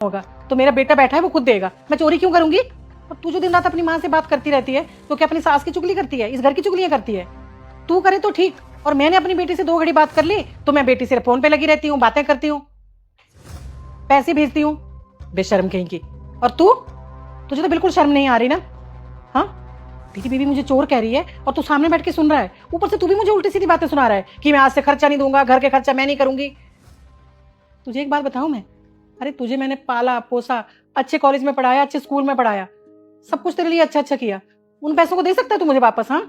होगा तो मेरा बेटा बैठा है वो खुद देगा, मैं चोरी क्यों करूंगी? और तू जो दिन रात अपनी माँ से बात करती रहती है तो क्या अपनी सास की चुगली करती है, इस घर की चुगलियां करती है? तू करे तो ठीक, और मैंने अपनी बेटी से 2 घड़ी बात कर ली तो मैं बेटी से फोन पे लगी रहती हूँ, बातें करती हूँ, पैसे भेजती हूँ, बेशर्म कहीं की। और तू, तुझे तो बिल्कुल शर्म नहीं आ रही ना? हाँ, तेरी बीवी मुझे चोर कह रही है और तू सामने बैठ के सुन रहा है, ऊपर से तू भी मुझे उल्टी सीधी बातें सुना रहा है कि मैं आज से खर्चा नहीं दूंगा, घर के खर्चा मैं नहीं करूंगी। तुझे एक बात बताऊं मैं, अरे तुझे मैंने पाला पोसा, अच्छे कॉलेज में पढ़ाया, अच्छे स्कूल में पढ़ाया, सब कुछ तेरे लिए अच्छा अच्छा किया, उन पैसों को दे सकता है तू मुझे वापस? हाँ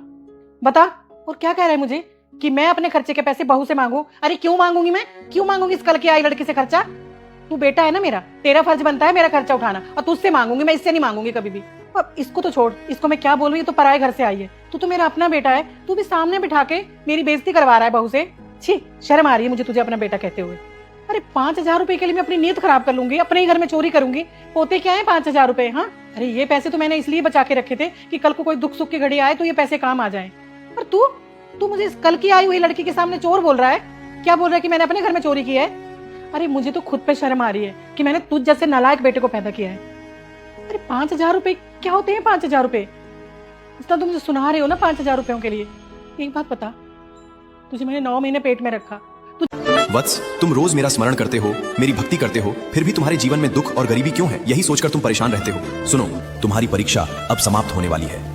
बता। और क्या कह रहा है मुझे कि मैं अपने खर्चे के पैसे बहू से मांगू? अरे क्यों मांगूंगी मैं, क्यों मांगूंगी इस कल की आई लड़की से खर्चा? तू बेटा है ना मेरा, तेरा फर्ज बनता है मेरा खर्चा उठाना, और तुझसे मांगूंगी मैं, इससे नहीं मांगूंगी कभी भी। अब इसको तो छोड़, इसको मैं क्या बोलूं, ये तो पराये घर से आई है, तू तो मेरा अपना बेटा है, तू भी सामने बिठा के मेरी बेइज्जती करवा रहा है बहू से। छी, शर्म आ रही है मुझे तुझे अपना बेटा कहते हुए। अरे 5,000 रुपए के लिए मैं अपनी नीयत खराब कर लूंगी, अपने ही घर में चोरी करूंगी? होते क्या है 5,000 रुपए? हाँ, अरे ये पैसे तो मैंने इसलिए बचा के रखे थे कि कल को कोई दुख सुख की घड़ी आए तो ये पैसे काम आ जाए। और तू तू मुझे इस कल की आई हुई लड़की के सामने चोर बोल रहा है? क्या बोल रहा है कि मैंने अपने घर में चोरी की है? अरे मुझे तो खुद पे शर्म आ रही है कि मैंने तुझ जैसे नालायक बेटे को पैदा किया है। अरे 5,000 रुपए क्या होते हैं? 5,000 रुपए इतना तुम मुझे सुना रहे हो ना 5,000 रुपयों के लिए? एक बात बता, तुझे मैंने 9 महीने पेट में रखा, वत्स, तुम रोज मेरा स्मरण करते हो, मेरी भक्ति करते हो, फिर भी तुम्हारे जीवन में दुख और गरीबी क्यों है, यही सोचकर तुम परेशान रहते हो। सुनो, तुम्हारी परीक्षा अब समाप्त होने वाली है।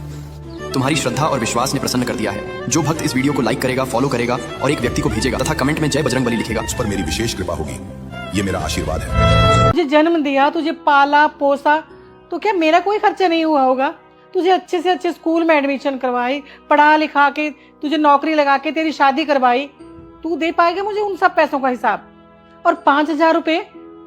तुम्हारी श्रद्धा और विश्वास ने प्रसन्न कर दिया है। जो भक्त इस वीडियो को लाइक करेगा, फॉलो करेगा और एक व्यक्ति को भेजेगा तथा कमेंट में जय बजरंगबली लिखेगा, उस पर मेरी विशेष कृपा होगी। ये मेरा आशीर्वाद है। तुझे जन्म दिया, तुझे पाला पोसा, तो क्या मेरा कोई खर्चा नहीं हुआ होगा? तुझे अच्छे से अच्छे स्कूल में एडमिशन करवाई, पढ़ा लिखा के तुझे नौकरी लगा के तेरी शादी करवाई, तू दे पाएगा मुझे उन सब पैसों का हिसाब? और 5,000 रुपए,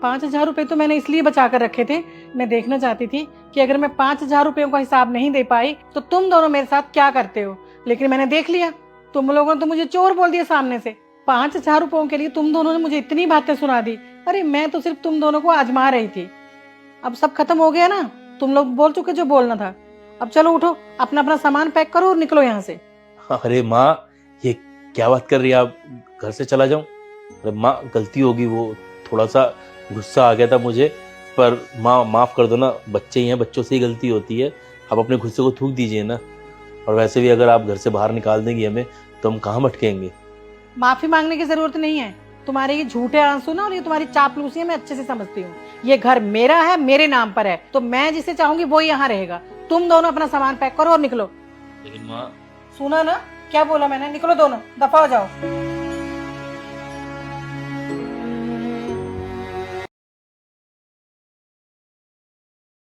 5,000 रुपए तो मैंने इसलिए बचा कर रखे थे, मैं देखना चाहती थी कि अगर मैं 5,000 रुपयों का हिसाब नहीं दे पाई तो तुम दोनों मेरे साथ क्या करते हो। लेकिन मैंने देख लिया, तुम लोगों ने तो मुझे चोर बोल दिया सामने से। 5,000 रुपयों के लिए तुम दोनों ने मुझे इतनी बातें सुना दी। अरे मैं तो सिर्फ तुम दोनों को आजमा रही थी। अब सब खत्म हो गया ना, तुम लोग बोल चुके जो बोलना था। अब चलो उठो, अपना अपना सामान पैक करो और निकलो यहाँ से। अरे माँ, ये क्या बात कर रही है आप? घर से चला जाऊं? अरे माँ, गलती होगी, वो थोड़ा सा गुस्सा आ गया था मुझे, पर माँ माफ़ कर दो ना, बच्चे ही हैं, बच्चों से ही गलती होती है। आप अपने गुस्से को थूक दीजिए ना। और वैसे भी अगर आप घर से बाहर निकाल देंगी हमें तो हम कहाँ भटकेंगे। माफी मांगने की जरूरत नहीं है। तुम्हारे ये झूठे आंसू ना और ये तुम्हारी चापलूसी मैं अच्छे से समझती हूँ। ये घर मेरा है, मेरे नाम पर है, तो मैं जिसे चाहूंगी वो यहाँ रहेगा। तुम दोनों अपना सामान पैक करो और निकलो। लेकिन माँ, सुना ना क्या बोला मैंने? निकलो दोनों, दफा हो जाओ।